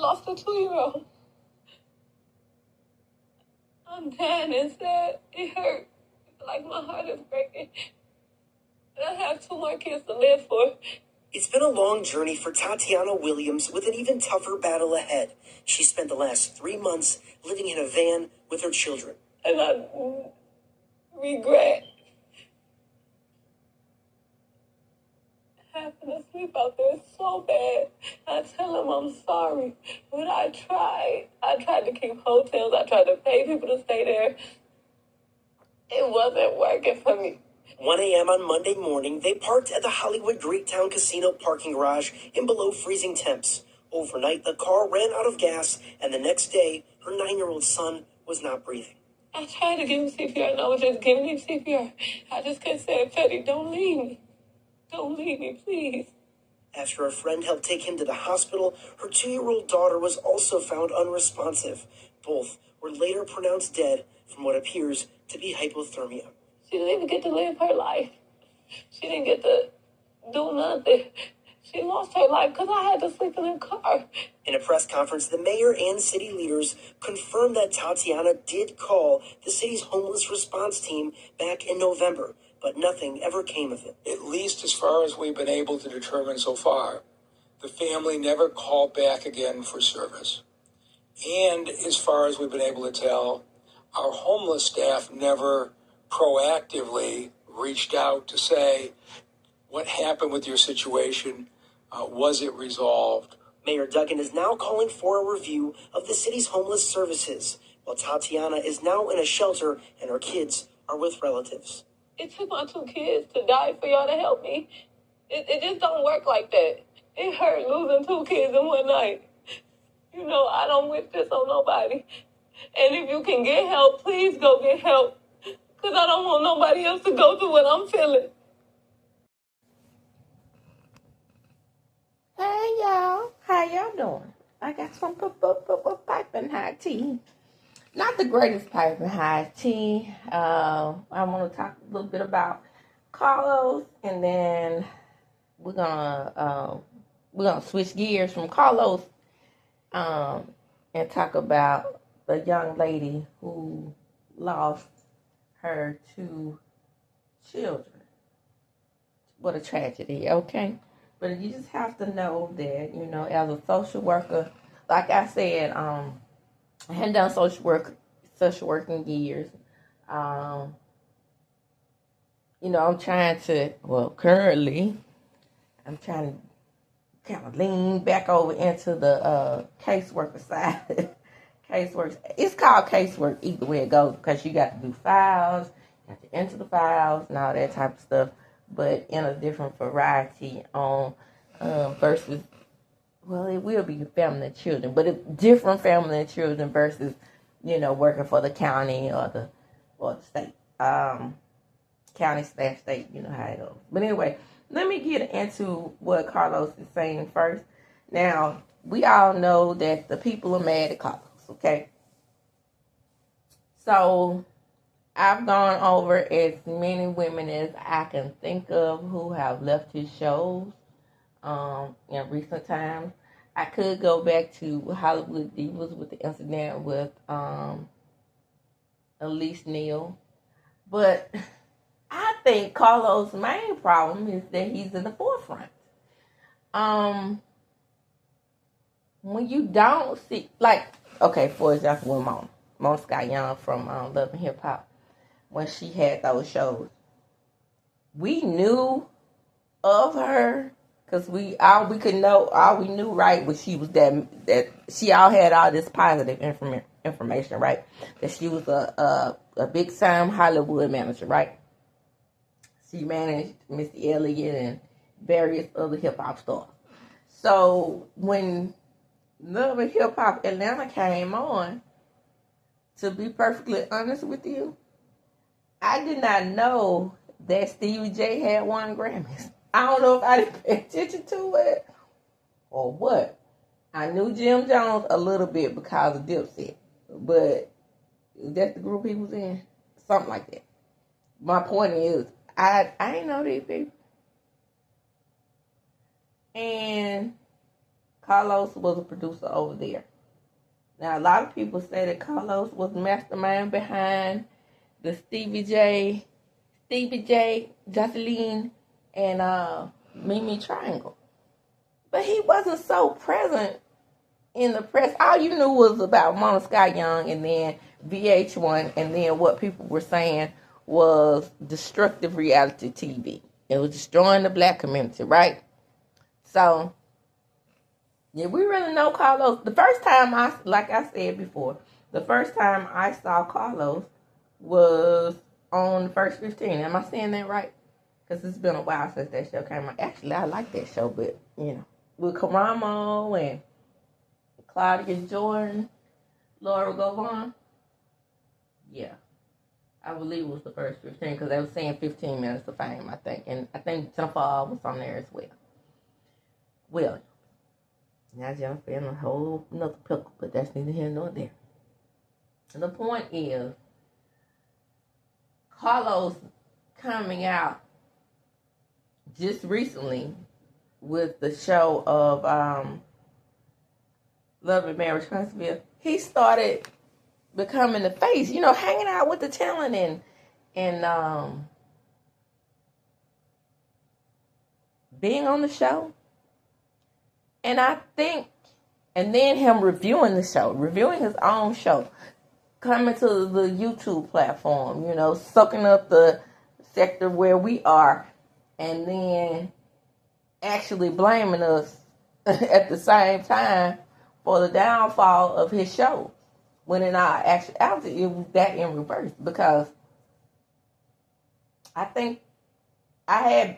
lost a 2-year-old. I'm dying inside. It hurt. Like my heart is breaking. And I have 2 more kids to live for. It's been a long journey for Tatiana Williams with an even tougher battle ahead. She spent the last 3 months living in a van with her children. And I regret having to sleep out there so bad. I tell them I'm sorry, but I tried. I tried to keep hotels. I tried to pay people to stay there. It wasn't working for me. 1 a.m. on Monday morning, they parked at the Hollywood Greektown Casino parking garage in below freezing temps. Overnight, the car ran out of gas, and the next day, her 9-year-old son was not breathing. I tried to give him CPR, and I was just giving him CPR. I just kept saying, Fetty, don't leave me. Don't leave me, please. After a friend helped take him to the hospital, her 2-year-old daughter was also found unresponsive. Both were later pronounced dead from what appears to be hypothermia. She didn't even get to live her life. She didn't get to do nothing. She lost her life because I had to sleep in her car. In a press conference, the mayor and city leaders confirmed that Tatiana did call the city's homeless response team back in November, but nothing ever came of it. At least as far as we've been able to determine so far, the family never called back again for service. And as far as we've been able to tell, our homeless staff never proactively reached out to say, what happened with your situation? Was it resolved? Mayor Duggan is now calling for a review of the city's homeless services, while Tatiana is now in a shelter and her kids are with relatives. It took my 2 kids to die for y'all to help me. It just don't work like that. It hurt losing 2 kids in one night. You know, I don't wish this on nobody. And if you can get help, please go get help. Because I don't want nobody else to go through what I'm feeling. Hey y'all, how y'all doing? I got some piping hot tea. Not the greatest piping hot tea. I want to talk a little bit about Carlos, and then we're gonna switch gears from Carlos and talk about the young lady who lost her 2 children. What a tragedy, okay? But you just have to know that, you know, as a social worker, like I said, I hadn't done social work in years. You know, currently, I'm trying to kind of lean back over into the caseworker side. Casework. It's called casework either way it goes, because you got to do files, you have to enter the files and all that type of stuff, but in a different variety on versus, well, it will be family and children, but it's different family and children versus, you know, working for the county or the state, county/state, you know how it goes. But anyway, let me get into what Carlos is saying first. Now, we all know that the people are mad at Carlos. Okay, so I've gone over as many women as I can think of who have left his shows in recent times. I could go back to Hollywood Divas with the incident with Elise Neal, but I think Carlos' main problem is that he's in the forefront. When you don't see, like, okay, for example, with Mona Scott Young from Love and Hip Hop, when she had those shows, we knew of her because we knew, right, was she was that she all had all this positive information, right, that she was a big time Hollywood manager, right. She managed Missy Elliott and various other hip hop stars. So when Love and Hip Hop Atlanta came on, to be perfectly honest with you, I did not know that Stevie J had won Grammys. I don't know if I didn't pay attention to it or what. I knew Jim Jones a little bit because of Dipset, but that's the group he was in, something like that. My point is, I ain't know these people. And Carlos was a producer over there. Now, a lot of people say that Carlos was the mastermind behind the Stevie J, Jocelyn, and Mimi Triangle. But he wasn't so present in the press. All you knew was about Mona Scott Young and then VH1, and then what people were saying was destructive reality TV. It was destroying the black community, right? So, yeah, we really know Carlos. The first time like I said before, the first time I saw Carlos was on the First 15. Am I saying that right? Because it's been a while since that show came out. Actually, I like that show, but, with Karamo and Claudia Jordan, Laura Govan. Yeah. I believe it was the First 15 because they were saying 15 minutes of fame, I think. And I think Jennifer was on there as well. Well, now Jennifer in a whole another pickle, but that's neither here nor there. And the point is, Carlos coming out just recently with the show of Love and Marriage Huntsville, he started becoming the face, hanging out with the talent and being on the show. And I think, and then him reviewing the show, reviewing his own show, coming to the YouTube platform, soaking up the sector where we are, and then actually blaming us at the same time for the downfall of his show. When in our actuality, it was that in reverse. Because I think I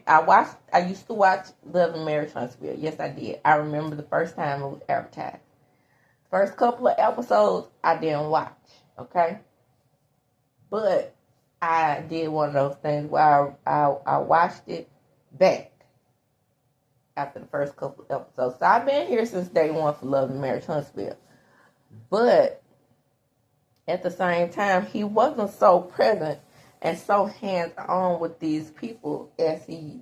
used to watch Love and Marriage Huntsville. Yes, I did. I remember the first time it was advertised. First couple of episodes, I didn't watch. Okay? But I did one of those things where I watched it back after the first couple of episodes. So I've been here since day one for Love and Marriage Huntsville. But at the same time, he wasn't so present and so hands-on with these people as he,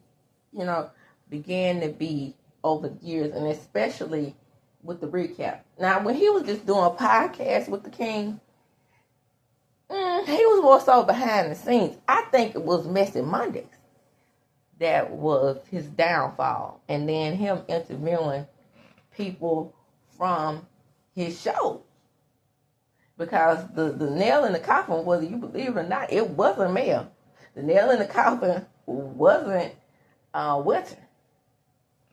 began to be over the years, and especially with the recap. Now, when he was just doing a podcast with the King, he was more so behind the scenes. I think it was Messy Mondays that was his downfall, and then him interviewing people from his show. Because the nail in the coffin, whether you believe it or not, it wasn't Mel. The nail in the coffin wasn't Winter.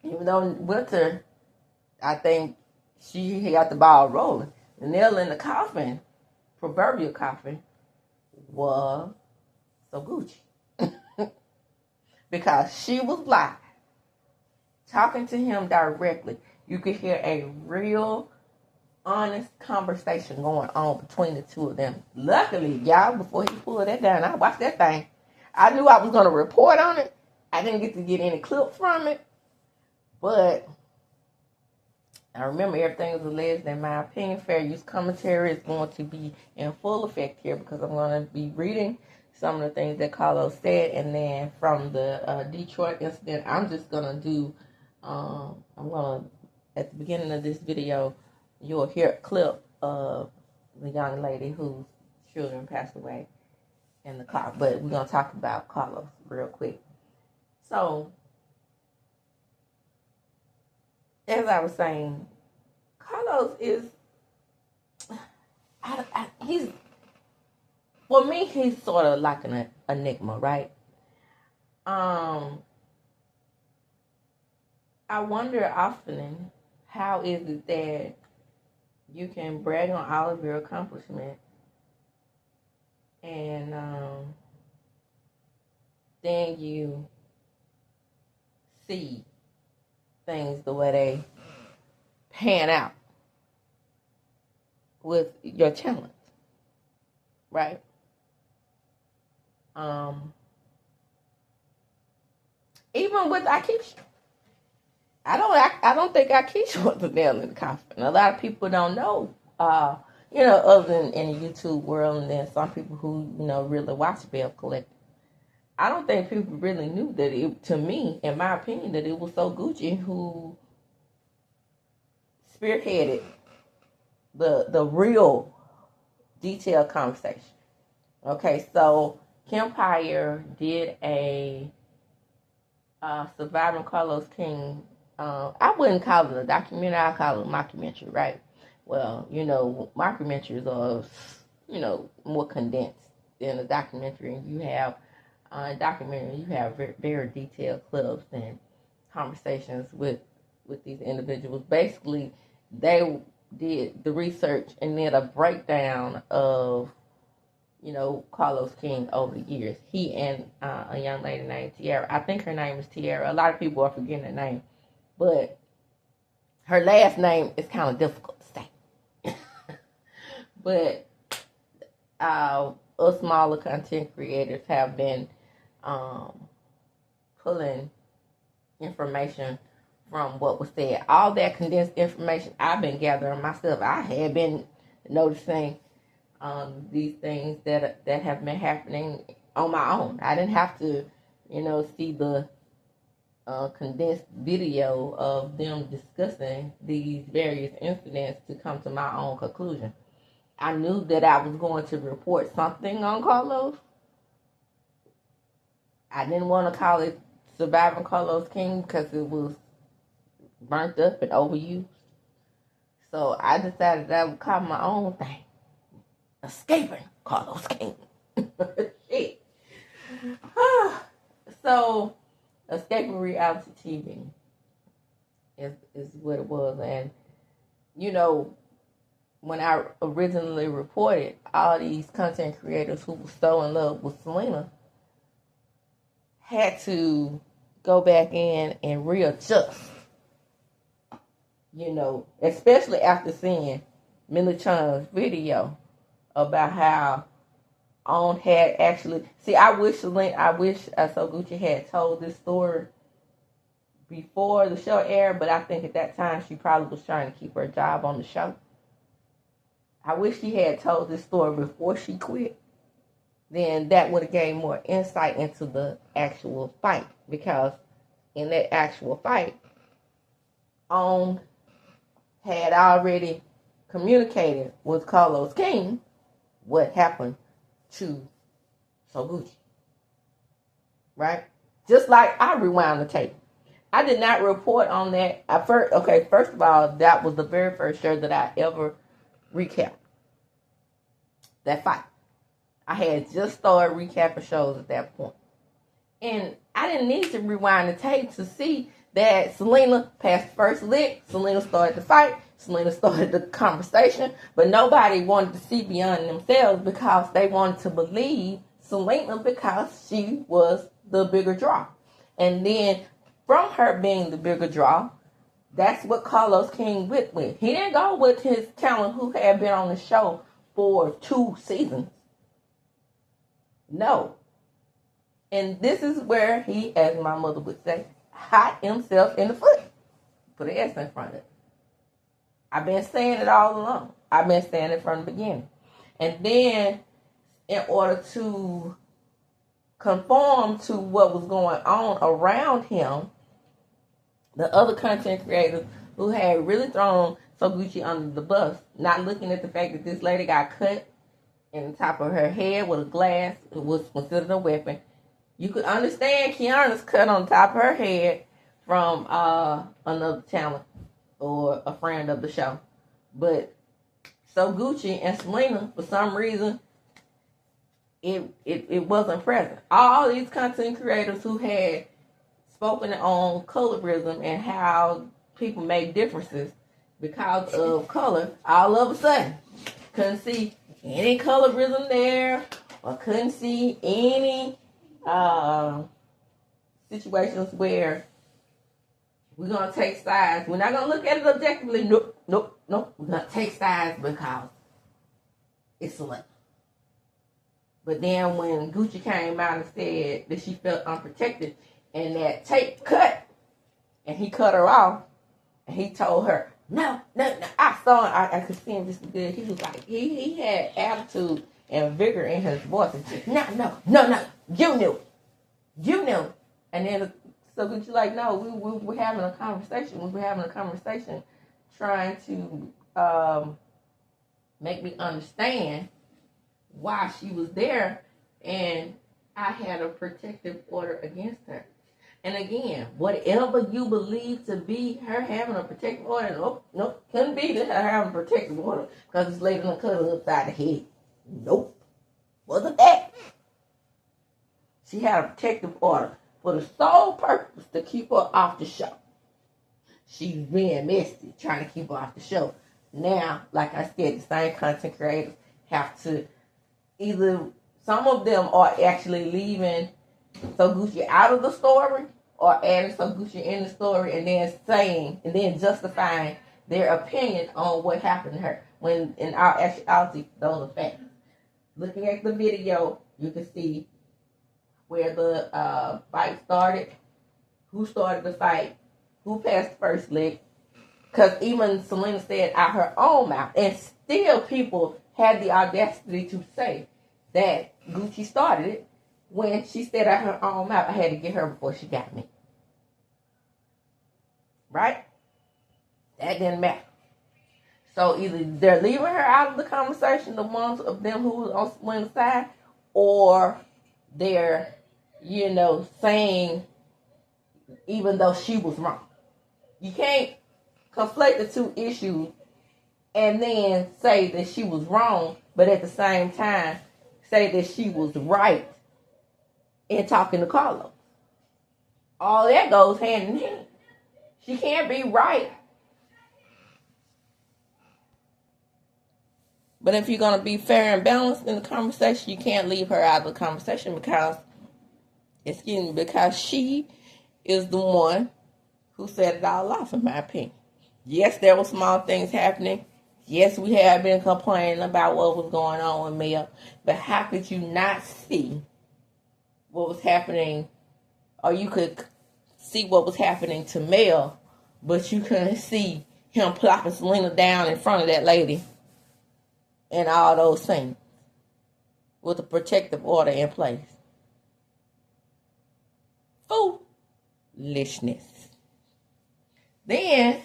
Even though Winter, I think she got the ball rolling. The nail in the coffin, proverbial coffin, was so Gucci. Because she was live, talking to him directly. You could hear a real honest conversation going on between the two of them. Luckily, y'all, before he pulled that down, I watched that thing. I knew I was going to report on it. I didn't get to get any clips from it. But I remember everything was alleged. In my opinion, fair use commentary is going to be in full effect here because I'm going to be reading some of the things that Carlos said. And then from the Detroit incident, I'm just going to do, at the beginning of this video, you'll hear a clip of the young lady whose children passed away in the car. But we're going to talk about Carlos real quick. So, as I was saying, Carlos is, for me, he's sort of like an enigma, right? I wonder often, how is it that you can brag on all of your accomplishments and then you see things the way they pan out with your talent, right? Even with Akeisha, I don't think Akeisha was the nail in the coffin. A lot of people don't know, other than in the YouTube world, and then some people who really watch Bell Collective. I don't think people really knew that to me, in my opinion, that it was so Gucci who spearheaded the real detailed conversation. Okay, so Kempire did a Surviving Carlos King. I wouldn't call it a documentary. I call it a mockumentary, right? Well, mockumentaries are, more condensed than a documentary. You have documentary. You have very, very detailed clips and conversations with these individuals. Basically, they did the research and then a breakdown of Carlos King over the years. He and a young lady named Tiara. I think her name is Tiara. A lot of people are forgetting her name, but her last name is kind of difficult to say. But us smaller content creators have been pulling information from what was said. All that condensed information I've been gathering myself. I had been noticing these things that have been happening on my own. I didn't have to, see the condensed video of them discussing these various incidents to come to my own conclusion. I knew that I was going to report something on Carlos. I didn't want to call it Surviving Carlos King because it was burnt up and overused. So I decided I would call my own thing Escaping Carlos King. Shit. So, escaping reality TV is what it was. And, when I originally reported, all these content creators who were so in love with Selena had to go back in and readjust. Especially after seeing Millie Chung's video about how On had actually... See, I wish So Gucci had told this story before the show aired, but I think at that time she probably was trying to keep her job on the show. I wish she had told this story before she quit. Then that would have gained more insight into the actual fight. Because in that actual fight, On had already communicated with Carlos King what happened to So Gucci. Right? Just like I rewound the tape. I did not report on that. First of all, that was the very first show that I ever recapped. That fight. I had just started recapping shows at that point. And I didn't need to rewind the tape to see that Selena passed the first lick. Selena started the fight. Selena started the conversation. But nobody wanted to see beyond themselves because they wanted to believe Selena because she was the bigger draw. And then from her being the bigger draw, that's what Carlos King went with. He didn't go with his talent who had been on the show for 2 seasons. No. And this is where he, as my mother would say, hot himself in the foot. Put an S in front of it. I've been saying it all along. I've been saying it from the beginning. And then, in order to conform to what was going on around him, the other content creators who had really thrown So Gucci under the bus, not looking at the fact that this lady got cut in the top of her head with a glass, it was considered a weapon. You could understand Kiana's cut on the top of her head from another talent or a friend of the show. But So Gucci and Selena, for some reason, it wasn't present. All these content creators who had spoken on colorism and how people make differences because of color, all of a sudden couldn't see any colorism there, or couldn't see any situations where we're going to take sides. We're not going to look at it objectively. Nope. We're going to take sides because it's Selena. But then when Gucci came out and said that she felt unprotected and that tape cut, and he cut her off, and he told her, no, I saw him, I could see him just good. He was like, he had attitude and vigor in his voice. No, you knew. And then So Gucci like, no, we're having a conversation. We were having a conversation trying to make me understand why she was there, and I had a protective order against her. And again, whatever you believe to be her having a protective order, nope, couldn't be her having a protective order because this lady done cut her upside the head. Nope, wasn't that. She had a protective order for the sole purpose to keep her off the show. She's being messy, trying to keep her off the show. Now, like I said, the same content creators have to either, some of them are actually leaving So Gucci out of the story or adding So Gucci in the story and then saying and then justifying their opinion on what happened to her. When in our actuality, those are facts. Looking at the video, you can see where the fight started, who started the fight, who passed the first lick. Because even Selena said out her own mouth, and still people had the audacity to say that Gucci started it when she said out her own mouth, I had to get her before she got me. Right? That didn't matter. So either they're leaving her out of the conversation, the ones of them who was on Selena's side, or they're, saying even though she was wrong. You can't conflate the two issues and then say that she was wrong, but at the same time say that she was right in talking to Carlos. All that goes hand in hand. She can't be right. But if you're going to be fair and balanced in the conversation, you can't leave her out of the conversation because she is the one who set it all off, in my opinion. Yes, there were small things happening. Yes, we have been complaining about what was going on with Mel. But how could you not see what was happening, or you could see what was happening to Mel, but you couldn't see him plopping Selena down in front of that lady and all those things with a protective order in place? Foolishness. Then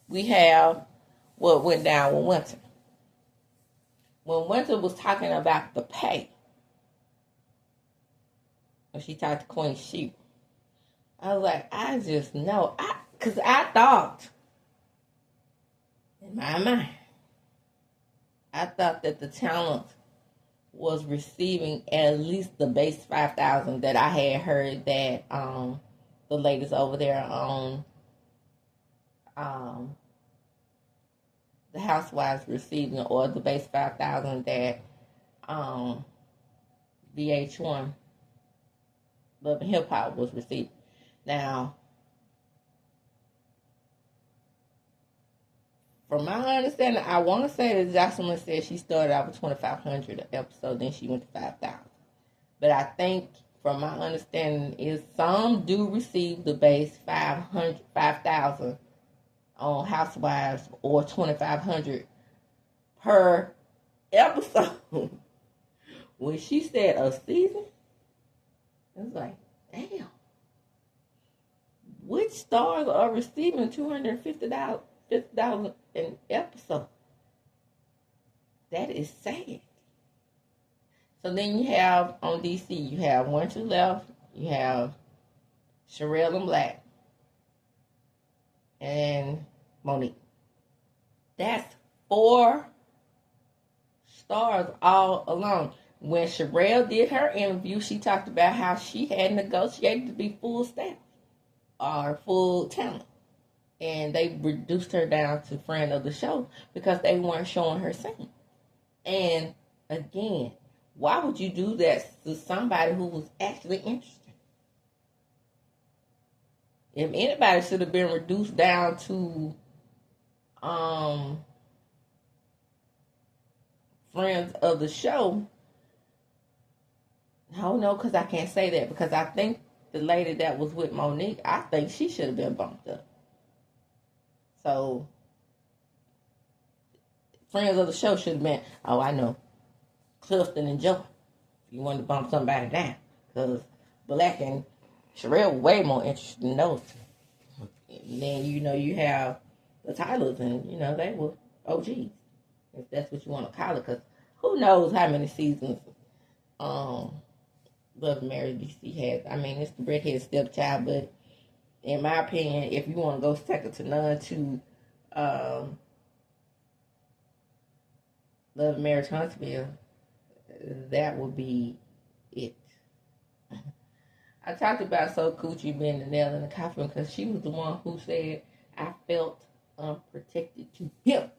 we have what went down with Winter. When Winter was talking about the pay, when she talked to Queen Sheba, I was like, I just know. Because I thought, in my mind, I thought that the talent was receiving at least the base $5,000 that I had heard that the ladies over there on the Housewives receiving, or the base $5,000 that VH1 Love and Hip Hop was receiving. Now, from my understanding, I want to say that Jocelyn said she started out with $2,500 an episode, then she went to $5,000. But I think, from my understanding, is some do receive the base $5,000 on Housewives, or $2,500 per episode. When she said a season, it was like, damn. Which stars are receiving $250 an episode? That is sad. So then you have on DC, you have One Two Left, you have Sherelle and Black, and Monique. That's 4 stars all alone. When Sherelle did her interview, she talked about how she had negotiated to be full staff or full talent. And they reduced her down to friend of the show because they weren't showing her singing. And again, why would you do that to somebody who was actually interested? If anybody should have been reduced down to friends of the show, no, because I can't say that, because I think the lady that was with Monique, I think she should have been bumped up. So, friends of the show should have been, I know, Clifton and Joe, if you wanted to bump somebody down. Because Black and Sherelle were way more interested in those two. And then, you have the Tylers, and they were OGs, if that's what you want to call it. Because who knows how many seasons Love and Marriage DC has. I mean, it's the redhead stepchild, but in my opinion, if you want to go second to none to Love and Marriage Huntsville, that would be it. I talked about So Coochie being the nail in the coffin because she was the one who said, I felt unprotected to him.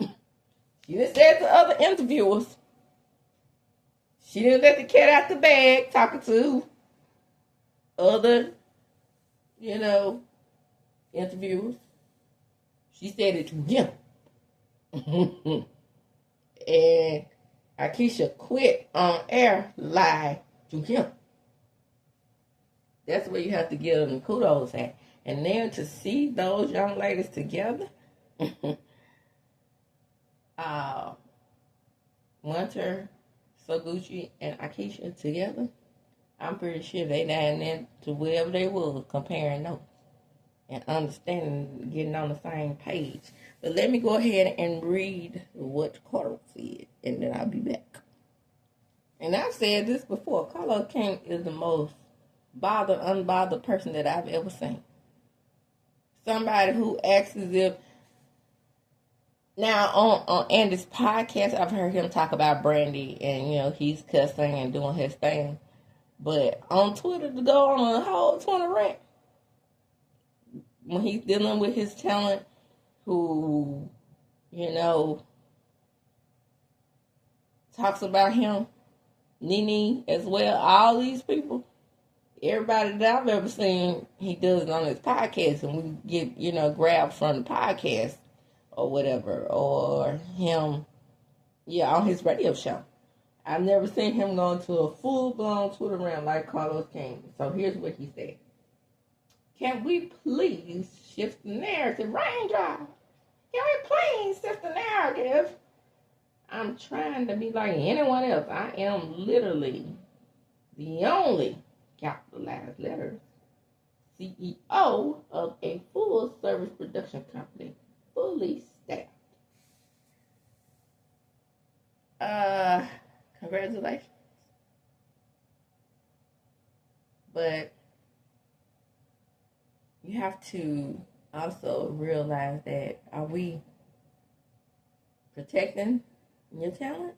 She didn't say it to other interviewers. She didn't let the cat out the bag talking to other, interviewers. She said it to him. And Akeisha quit on air lie to him. That's where you have to give them kudos at. And then to see those young ladies together, Winter, Soguchi, and Akeisha together, I'm pretty sure they down there to wherever they were comparing notes and understanding, getting on the same page. But let me go ahead and read what Carter said, and then I'll be back. And I've said this before. Carlos King is the most unbothered person that I've ever seen. Somebody who acts as if. Now, on Andy's podcast, I've heard him talk about Brandy, and, he's cussing and doing his thing. But on Twitter, to go on a whole Twitter rant, when he's dealing with his talent, who, talks about him, Nene as well, all these people, everybody that I've ever seen, he does it on his podcast, and we get, grabbed from the podcast or whatever, or him, on his radio show. I've never seen him go into a full-blown Twitter rant like Carlos King. So here's what he said. Can we please shift the narrative? Raindrop. Can we please shift the narrative? I'm trying to be like anyone else. I am literally the only capitalized letters CEO of a full-service production company, fully staffed. Congratulations. But you have to also realize that, are we protecting your talent?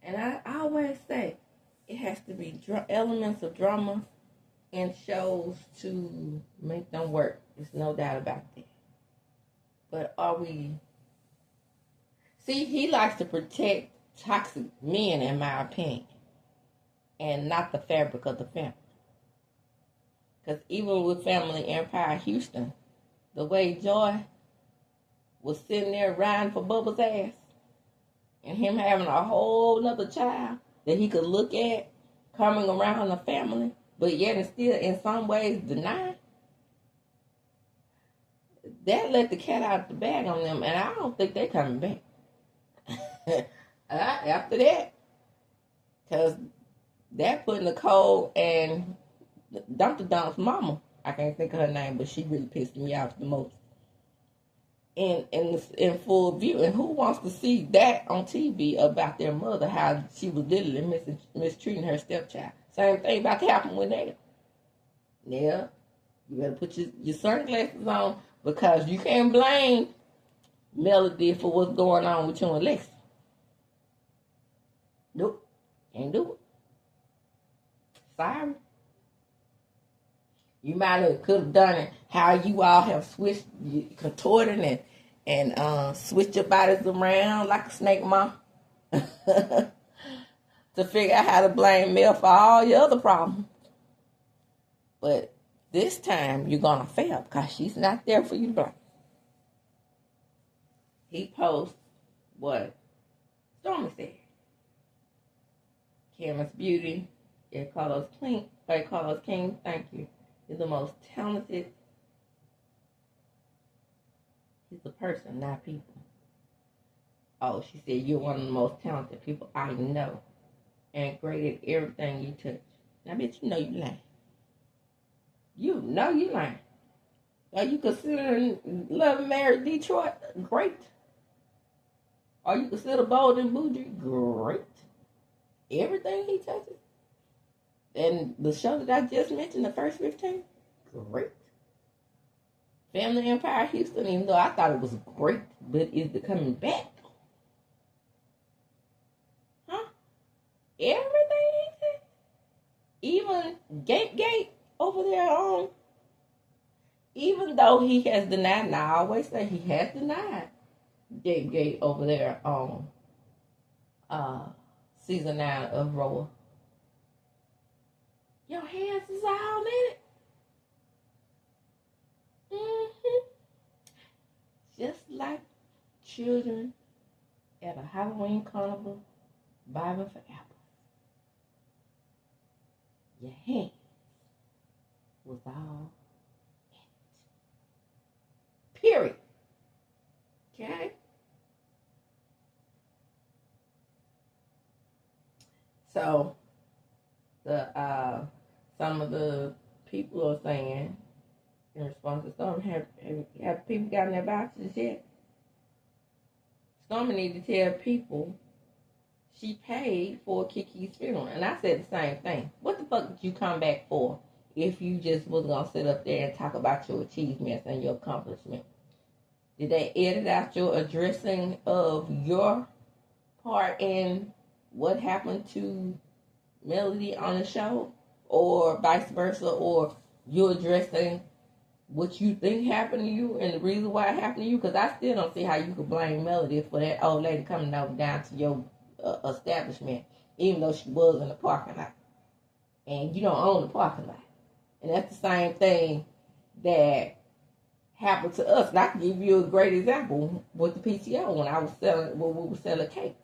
And I always say it has to be elements of drama in shows to make them work. There's no doubt about that. But are we? See, he likes to protect toxic men, in my opinion, and not the fabric of the family. Because even with Family Empire Houston, the way Joy was sitting there riding for Bubba's ass, and him having a whole nother child that he could look at coming around the family, but yet and still in some ways deny, that let the cat out the bag on them, and I don't think they're coming back. After that, because that put Nicole and Dr. Don's mama, I can't think of her name, but she really pissed me off the most, in full view. And who wants to see that on TV about their mother, how she was literally mistreating her stepchild? Same thing about to happen with Nate. Yeah, you better put your sunglasses on, because you can't blame Melody for what's going on with you and Lexi. Nope, can't do it. Sorry. You might have could have done it how you all have switched, contorted and switched your bodies around like a snake mom to figure out how to blame Mel for all your other problems. But this time you're gonna fail because she's not there for you to blame. He posts what Stormy said. Cameron's beauty. Carlos King, thank you. He's the most talented. He's a person, not people. Oh, she said, you're one of the most talented people I know. And great at everything you touch. Now, bitch, you know you lying. You know you lying. Are you considering Love and Marriage Detroit? Great. Are you consider Bold and Bougie? Great. Everything he touches. And the show that I just mentioned, the first 15, great. Family Empire Houston, even though I thought it was great, but is it coming back? Huh? Everything he did? Even Gate over there on, even though he has denied, and I always say he has denied Gate over there on season 9 of Roa. Your hands is all in it. Just like children at a Halloween carnival vibing for apples. Your hand was all in it. Period. Okay? So the some of the people are saying in response to Storm, have people gotten their vouchers yet? Stormy need to tell people she paid for Kiki's funeral. And I said the same thing. What the fuck did you come back for if you just was going to sit up there and talk about your achievements and your accomplishments? Did they edit out your addressing of your part in what happened to Melody on the show? Or vice versa? Or you addressing what you think happened to you and the reason why it happened to you? Because I still don't see how you could blame Melody for that old lady coming over down to your establishment, even though she was in the parking lot. And you don't own the parking lot. And that's the same thing that happened to us. And I can give you a great example with the PTO when we were selling cakes.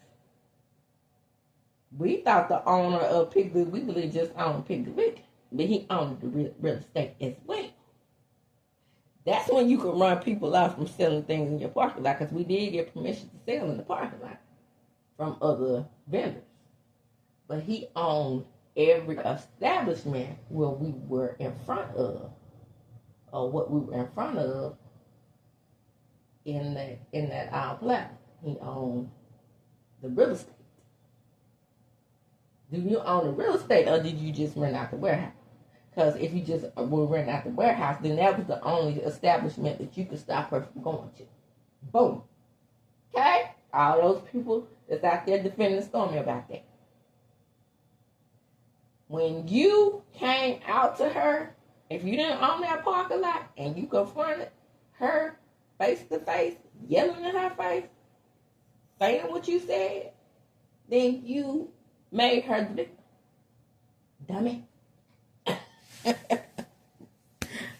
We thought the owner of Piggly Wiggly just owned Piggly Wiggly, but he owned the real estate as well. That's when you can run people off from selling things in your parking lot, because we did get permission to sell in the parking lot from other vendors. But he owned every establishment where we were in front of, or what we were in front of in that platform. He owned the real estate. Do you own the real estate, or did you just rent out the warehouse? Because if you just were renting out the warehouse, then that was the only establishment that you could stop her from going to. Boom. Okay? All those people that's out there defending Stormy about that. When you came out to her, if you didn't own that parking lot and you confronted her face to face, yelling in her face, saying what you said, then you made her the victim. Dummy.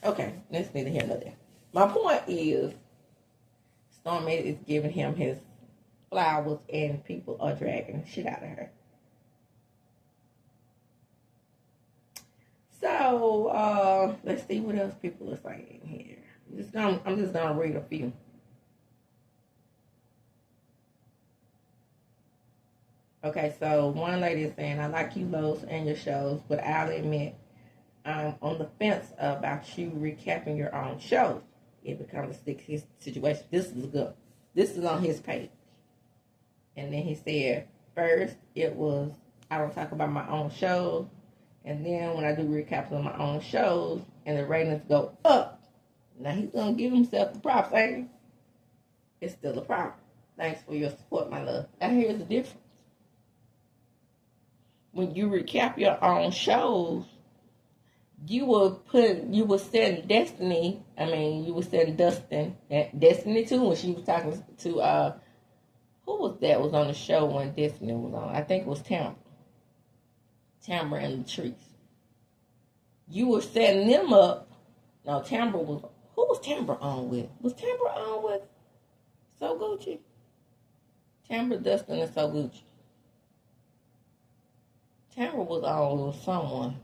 Okay, let's neither here nor there. My point is, Stormy is giving him his flowers and people are dragging shit out of her. So, let's see what else people are saying here. I'm just gonna read a few. Okay, so one lady is saying, I like you, Lowe's, and your shows, but I'll admit I'm on the fence about you recapping your own shows. It becomes a sticky situation. This is good. This is on his page. And then he said, first, it was, I don't talk about my own shows. And then when I do recaps of my own shows and the ratings go up, now he's going to give himself the props, ain't he? It's still a problem. Thanks for your support, my love. Now here's the difference. When you recap your own shows, you were setting Destiny, you were setting Destiny too, when she was talking to, who was that was on the show when Destiny was on? I think it was Tamra and Latrice. You were setting them up. No, who was Tamra on with? Was Tamra on with So Gucci? Tamra, Dustin, and So Gucci. Tamra was on with someone.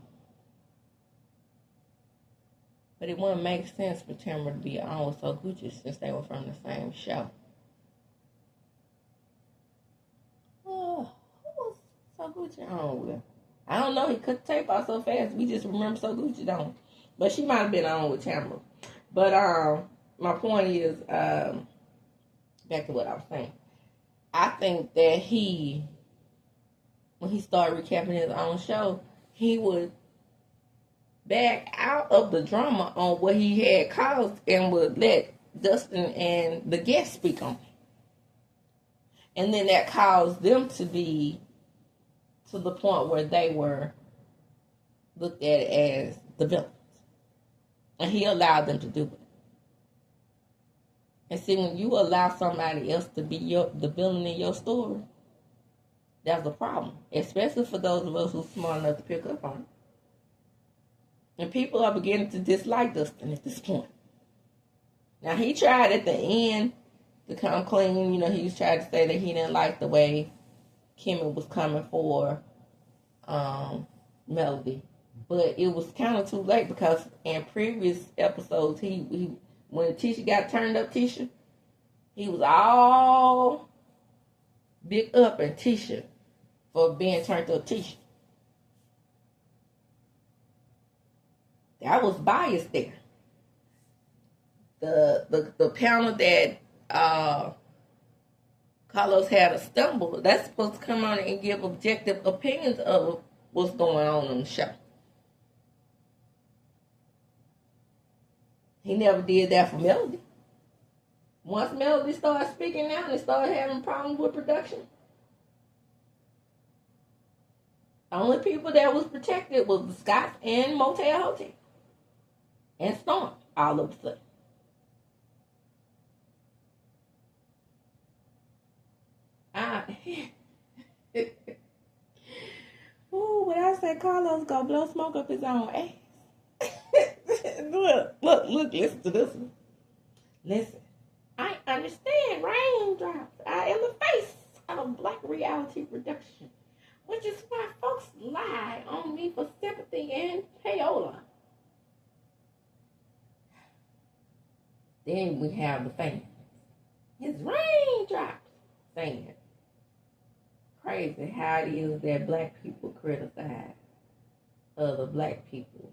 But it wouldn't make sense for Tamra to be on with So Gucci since they were from the same show. Who was So Gucci on with? I don't know. He cut the tape out so fast. We just remember So Gucci on. But she might have been on with Tamra. But my point is, back to what I was saying. I think that when he started recapping his own show, he would back out of the drama on what he had caused and would let Dustin and the guests speak on it. And then that caused them to be to the point where they were looked at as the villains. And he allowed them to do it. And see, when you allow somebody else to be the villain in your story, that's a problem. Especially for those of us who's smart enough to pick up on it. And people are beginning to dislike Dustin at this point. Now, he tried at the end to come clean. You know, he was trying to say that he didn't like the way Kimmy was coming for Melody. But it was kind of too late because in previous episodes, he when Tisha got turned up, he was all big up at Tisha for being turned up Tisha. That was bias there. The panel that Carlos had a stumble, that's supposed to come on and give objective opinions of what's going on the show. He never did that for Melody. Once Melody started speaking out and started having problems with production, the only people that was protected was the Scotts and Motel Hotel. And Storm, all of a sudden. Ooh, when I said Carlos gonna blow smoke up his own ass. Look, listen to this one. Listen, I understand raindrops are in the face of black reality production, which is why folks lie on me for sympathy and payola. Then we have the fans. It's raindrops saying crazy how it is that black people criticize other black people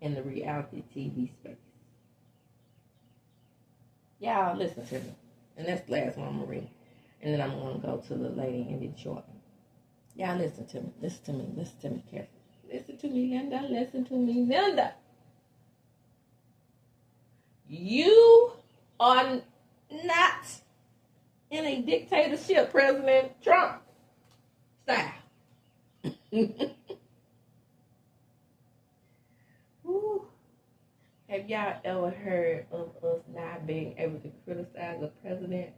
in the reality TV space. Y'all listen to me. And that's the last one I'm going to read. And then I'm going to go to the lady in Detroit. Y'all listen to me. Listen to me. Listen to me carefully. Listen to me, Linda. Listen to me, Linda. You are not in a dictatorship, President Trump style. Have y'all ever heard of us not being able to criticize the president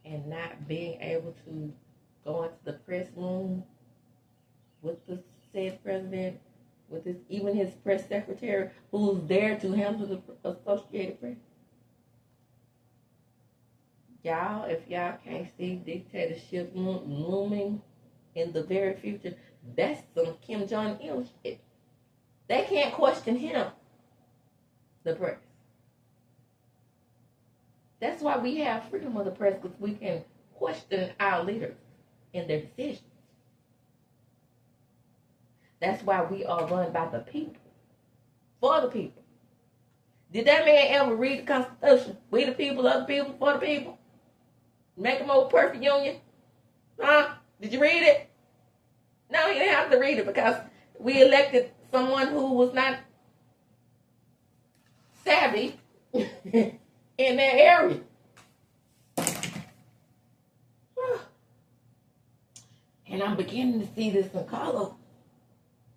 and not being able to go into the press room with the said president, with even his press secretary, who's there to handle the Associated Press? Y'all, if y'all can't see dictatorship looming in the very future, that's some Kim Jong-il shit. They can't question him, the press. That's why we have freedom of the press, because we can question our leaders and their decisions. That's why we are run by the people, for the people. Did that man ever read the Constitution? We the people, of the people, for the people. Make a more perfect union? Huh? Did you read it? No, you didn't have to read it because we elected someone who was not savvy in that area. And I'm beginning to see this in Carlos.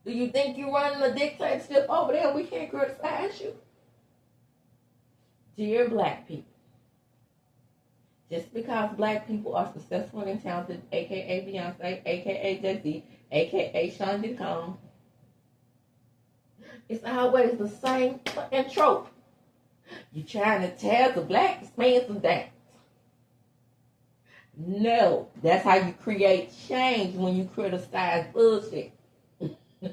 Do you think you're running a dictatorship over there and we can't criticize you? Dear black people, just because black people are successful and talented, a.k.a. Beyonce, a.k.a. Jay-Z, a.k.a. Sean Diddy, it's always the same fucking trope. You're trying to tear the black man down. No, that's how you create change, when you criticize bullshit.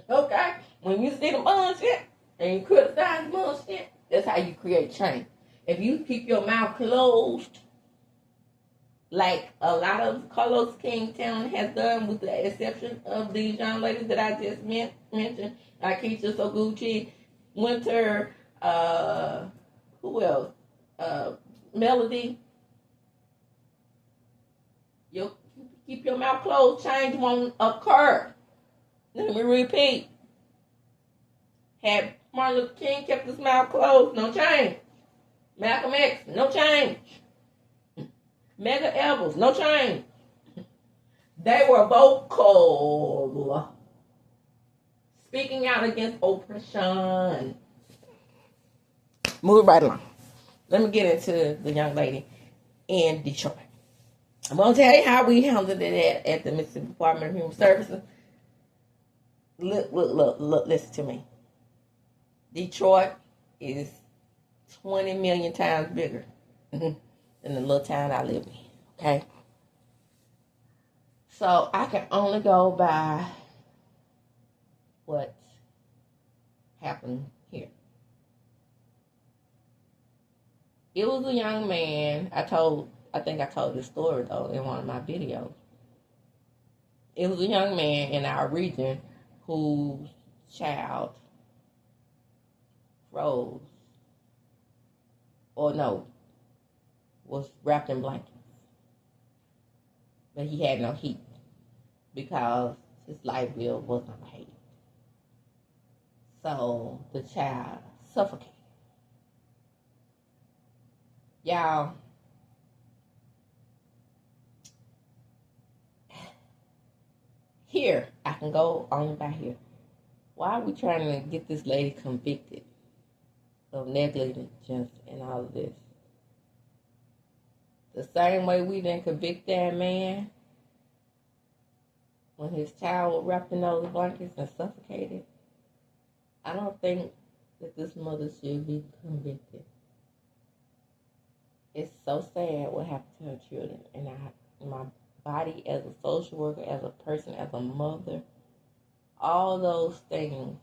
Okay? When you see the bullshit and you criticize bullshit, that's how you create change. If you keep your mouth closed, like a lot of Carlos King Town has done, with the exception of these young ladies that I just mentioned, Akeisha Soguchi, Winter, Who else? Melody. You keep your mouth closed. Change won't occur. Let me repeat. Had Martin Luther King kept his mouth closed, no change. Malcolm X, no change. Medgar Evers, no change. They were vocal, speaking out against oppression. Move right along. Let me get into the young lady in Detroit. I'm going to tell you how we handled it at the Mississippi Department of Human Services. Look, listen to me. Detroit is 20 million times bigger than the little town I live in, okay? So I can only go by what happened here. It was a young man. I think I told this story though in one of my videos. It was a young man in our region whose child froze, or no, was wrapped in blankets. But he had no heat because his light bill wasn't paid. So the child suffocated. Y'all, here, I can go on by here. Why are we trying to get this lady convicted of negligence and all of this? The same way we didn't convict that man when his child was wrapped in those blankets and suffocated, I don't think that this mother should be convicted. It's so sad what happened to her children. And my body as a social worker, as a person, as a mother, all those things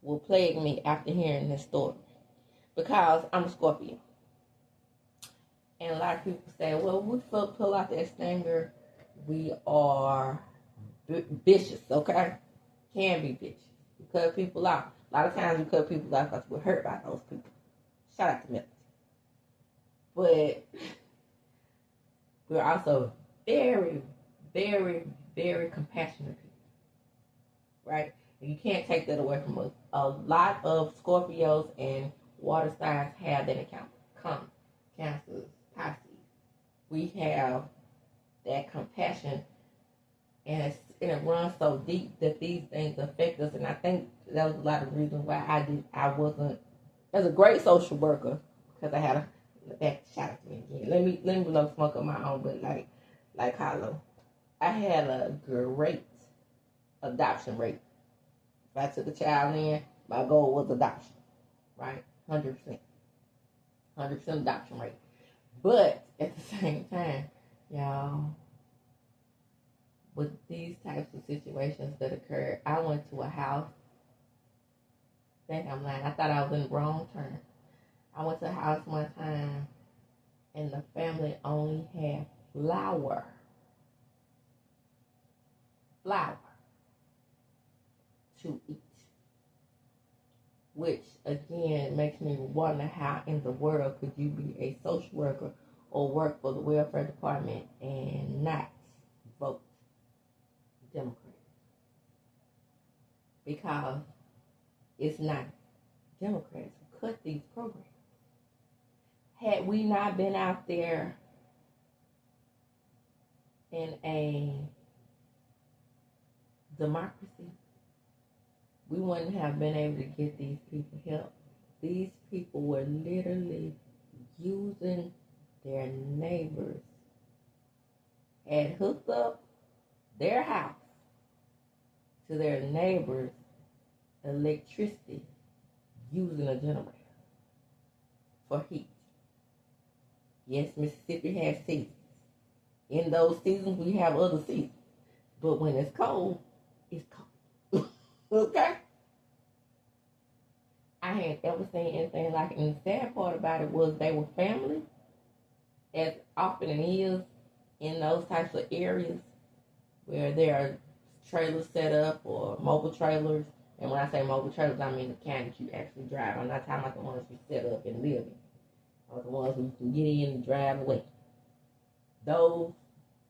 will plague me after hearing this story. Because I'm a Scorpio. And a lot of people say, well, we pull out that stinger. We are vicious, okay? Can be vicious. We cut people out. A lot of times we cut people out because we're hurt by those people. Shout out to Milton. But we're also very, very, very compassionate people. Right? And you can't take that away from us. A lot of Scorpios and water signs have that in common. Cancers, Pisces. We have that compassion, and it runs so deep that these things affect us. And I think that was a lot of reasons why I wasn't as a great social worker, because I had that shout out to me again. Let me blow smoke up my own, but like Hollow, I had a great adoption rate. If I took a child in, my goal was adoption, right? 100%. 100% adoption rate. But at the same time, y'all, with these types of situations that occurred, I went to a house. I think I'm lying. I thought I was in the wrong turn. I went to a house one time, and the family only had flour to eat. Which, again, makes me wonder how in the world could you be a social worker or work for the welfare department and not vote Democrat? Because it's not Democrats who cut these programs. Had we not been out there in a democracy, we wouldn't have been able to get these people help. These people were literally using their neighbors, had hooked up their house to their neighbors' electricity using a generator for heat. Yes, Mississippi has seasons. In those seasons, we have other seasons. But when it's cold, it's cold. Okay? I hadn't ever seen anything like it. And the sad part about it was they were family, as often it is in those types of areas where there are trailers set up or mobile trailers And when I say mobile trailers, I mean the kind that you actually drive. I'm not talking about the ones you set up and live in, or the ones where you can get in and drive away. Those,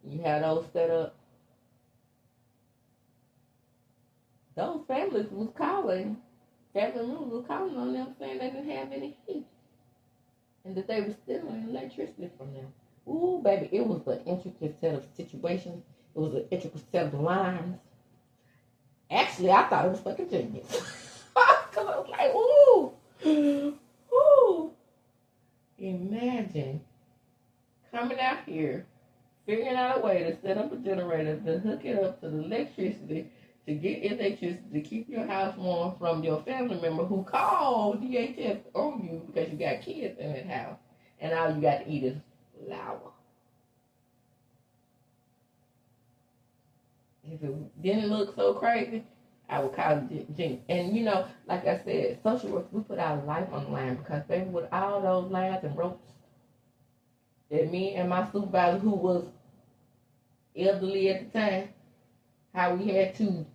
you have those set up. Those families was calling, family members was calling on them saying they didn't have any heat and that they were stealing electricity from them. Ooh, baby, it was an intricate set of situations. It was an intricate set of lines. Actually, I thought it was fucking genius. Because I was like, ooh. Imagine coming out here, figuring out a way to set up a generator to hook it up to the electricity, to get electricity to keep your house warm from your family member who called DHS on you because you got kids in that house. And all you got to eat is flour. If it didn't look so crazy, I would call it genius. And you know, like I said, social work, we put our life on the line because baby, with all those lines and ropes that me and my supervisor, who was elderly at the time, how we had to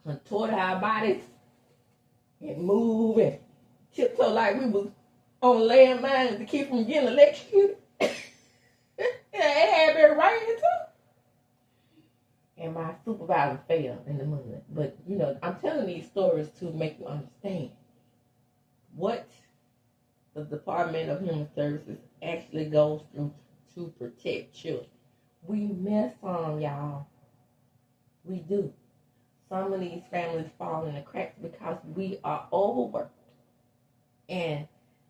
contort our bodies and move and tiptoe like we was on landmines to keep from getting electrocuted. It had been raining too. And my supervisor fell in the mud. But, you know, I'm telling these stories to make you understand what the Department of Human Services actually goes through to protect children. We miss some, y'all. We do. Some of these families fall in the cracks because we are overworked. And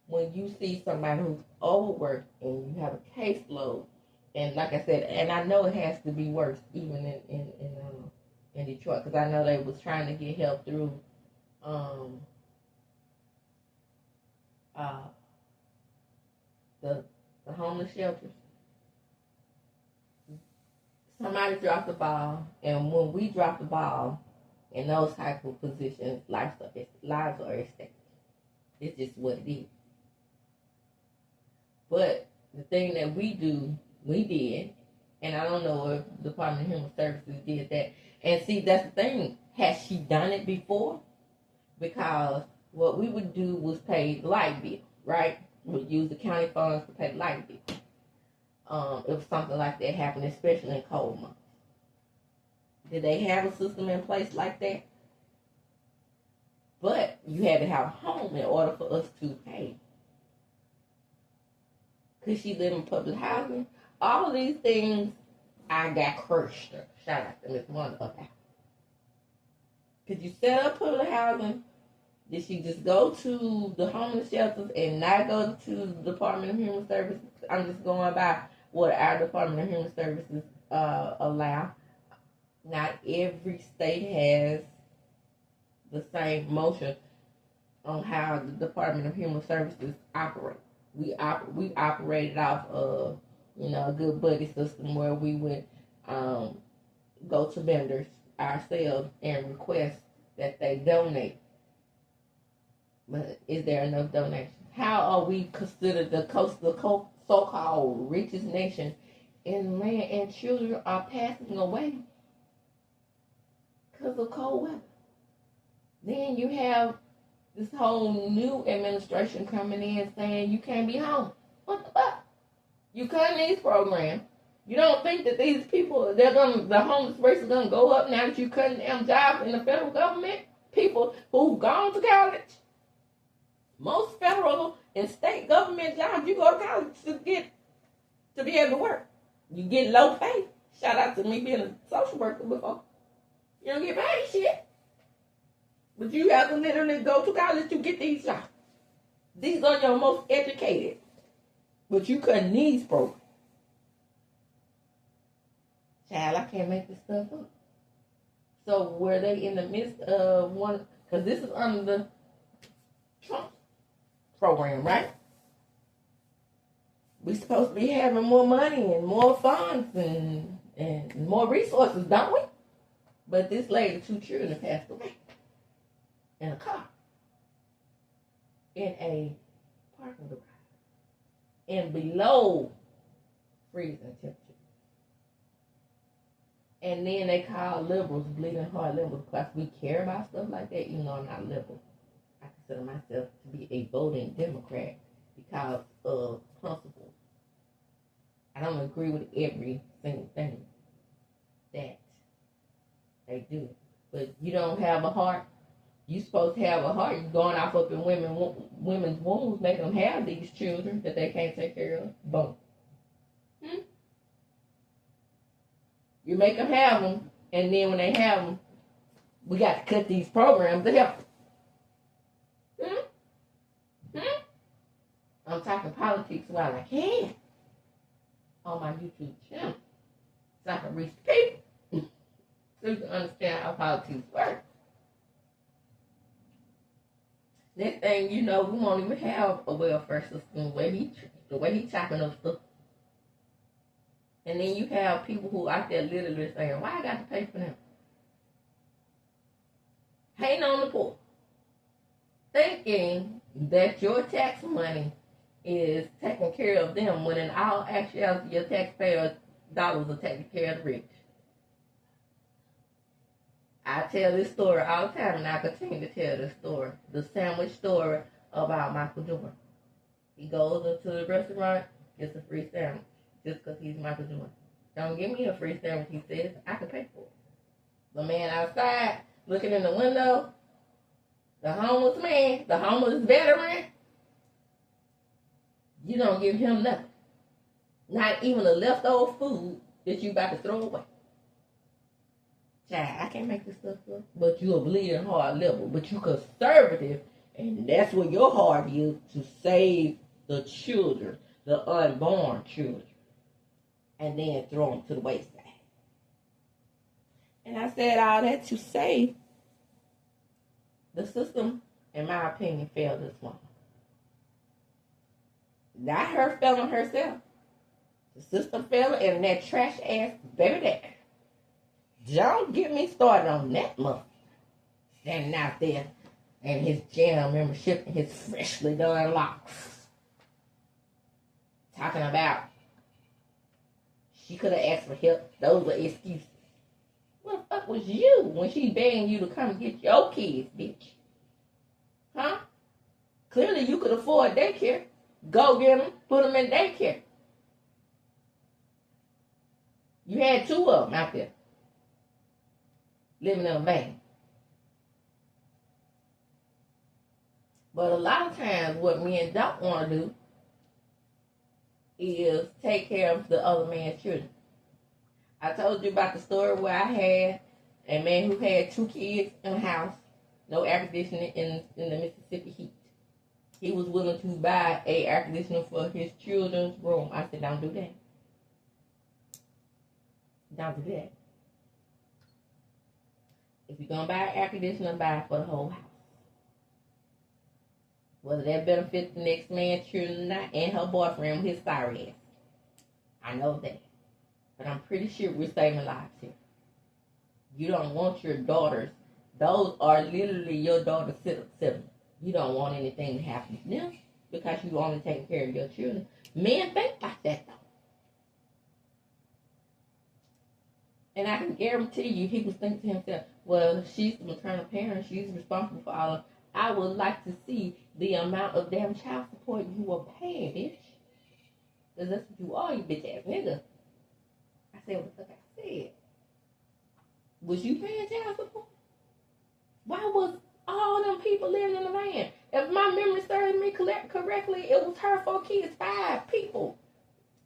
when you see somebody who's overworked and you have a caseload, and like I said, and I know it has to be worse even in Detroit, because I know they was trying to get help through the homeless shelters. Somebody dropped the ball, and when we drop the ball in those type of positions, lives are at stake. It's just what it is. But the thing that we do, we did, and I don't know if the Department of Human Services did that. And see, that's the thing. Has she done it before? Because what we would do was pay the light bill, right? We'd use the county funds to pay the light bill. If something like that happened, especially in cold months. Did they have a system in place like that? But you had to have a home in order for us to pay. Could she live in public housing? All of these things, I got crushed. Shout out to Miss Wanda about. Could you set up public housing? Did she just go to the homeless shelters and not go to the Department of Human Services? I'm just going by what our Department of Human Services allow. Not every state has the same motion on how the Department of Human Services operate. We operated off of, a good buddy system where we would go to vendors ourselves and request that they donate. But is there enough donations? How are we considered the so-called richest nation, and land and children are passing away because of cold weather? Then you have this whole new administration coming in saying you can't be home. What the fuck? You cutting these programs. You don't think that these people, the homeless rates are gonna go up now that you cutting them jobs in the federal government? People who've gone to college. Most federal and state government jobs, you go to college to be able to work. You get low pay. Shout out to me being a social worker before. You don't get paid shit. But you have to literally go to college to get these jobs. These are your most educated. But you couldn't these programs. Child, I can't make this stuff up. So were they in the midst of one, because this is under the Trump program, right? We supposed to be having more money and more funds and more resources, don't we? But this lady, 2 children passed away in a car, in a parking garage, in below freezing temperature. And then they call liberals bleeding heart liberals because we care about stuff like that, even though I'm not liberal. I consider myself to be a voting Democrat because of principle. I don't agree with every single thing that they do. But you don't have a heart. You're supposed to have a heart. You're going off up in women's wombs, making them have these children that they can't take care of. Boom. You make them have them, and then when they have them, we got to cut these programs to help them. I'm talking politics while I can on my YouTube channel, so I can reach people, so you can understand how politics works. Next thing you know, we won't even have a welfare system the way he chopping up stuff. And then you have people who out there literally saying, why I got to pay for them? Hating on the poor. Thinking that your tax money is taking care of them when in all actuality your taxpayer dollars are taking care of the rich. I tell this story all the time and I continue to tell this story. The sandwich story about Michael Jordan. He goes into the restaurant, gets a free sandwich. Just because he's Michael Jordan. Don't give me a free sandwich, he says. I can pay for it. The man outside, looking in the window, the homeless man, the homeless veteran, you don't give him nothing. Not even the leftover food that you about to throw away. Child, I can't make this stuff up. But you a bleeding heart liberal. But you conservative, and that's what your heart is, to save the children, the unborn children. And then throw them to the wayside. And I said all that to say the system, in my opinion, failed this woman. Not her failing herself. The system failing and that trash ass baby dad. Don't get me started on that mother. Standing out there in his gym membership and his freshly done locks. Talking about she could have asked for help. Those are excuses. What the fuck was you when she begging you to come get your kids, bitch? Huh? Clearly you could afford daycare. Go get them, put them in daycare. You had 2 of them out there living in a van. But a lot of times what men don't want to do is take care of the other man's children. I told you about the story where I had a man who had 2 kids in the house, no air conditioning in the Mississippi heat. He was willing to buy a air conditioner for his children's room. I said, don't do that. Don't do that. If you're going to buy an air conditioner, buy it for the whole house. Whether that benefits the next man's children or not, and her boyfriend with his sorry ass. I know that. But I'm pretty sure we're saving lives here. You don't want your daughters. Those are literally your daughter's siblings. You don't want anything to happen to them because you only take care of your children. Men think like that, though. And I can guarantee you, he was thinking to himself, well, she's the maternal parent. She's responsible for all of. I would like to see the amount of damn child support you are paying, bitch. Because that's what you are, you bitch ass nigga. I said what the fuck I said. Was you paying child support? Why was all them people living in the van? If my memory serves me correctly, it was her 4 kids, 5 people.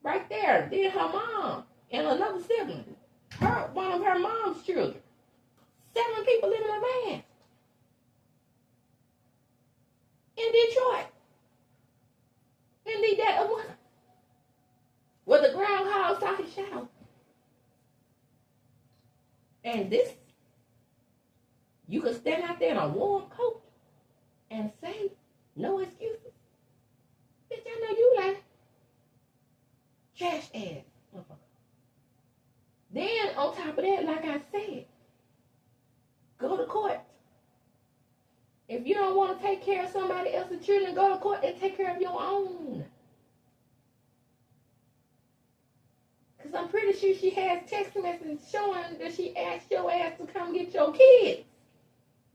Right there. Then her mom and another sibling. One of her mom's children. 7 people living in a van. In Detroit. In the dead of winter. With the groundhog talking shout. And this, you could stand out there in a warm coat and say, no excuses. Bitch, I know you like trash ass motherfucker. Then, on top of that, like I said, go to court. If you don't want to take care of somebody else's children, go to court and take care of your own. Because I'm pretty sure she has text messages showing that she asked your ass to come get your kids.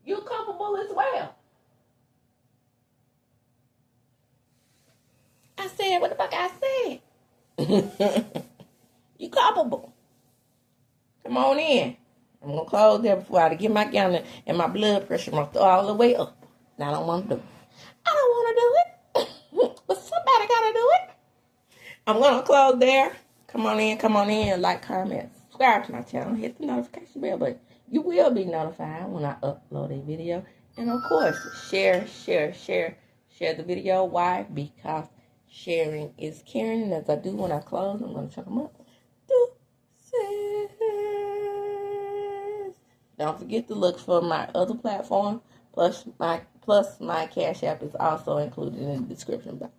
You're culpable as well. I said what the fuck I said. You culpable. Come on in. I'm going to close there before I get my gown and my blood pressure must all the way up. And I don't want to do it. I don't want to do it. But somebody got to do it. I'm going to close there. Come on in, like, comment, subscribe to my channel, hit the notification bell button. You will be notified when I upload a video. And of course, share the video. Why? Because sharing is caring. And as I do when I close, I'm going to check them up. Don't forget to look for my other platform, plus my Cash App is also included in the description box.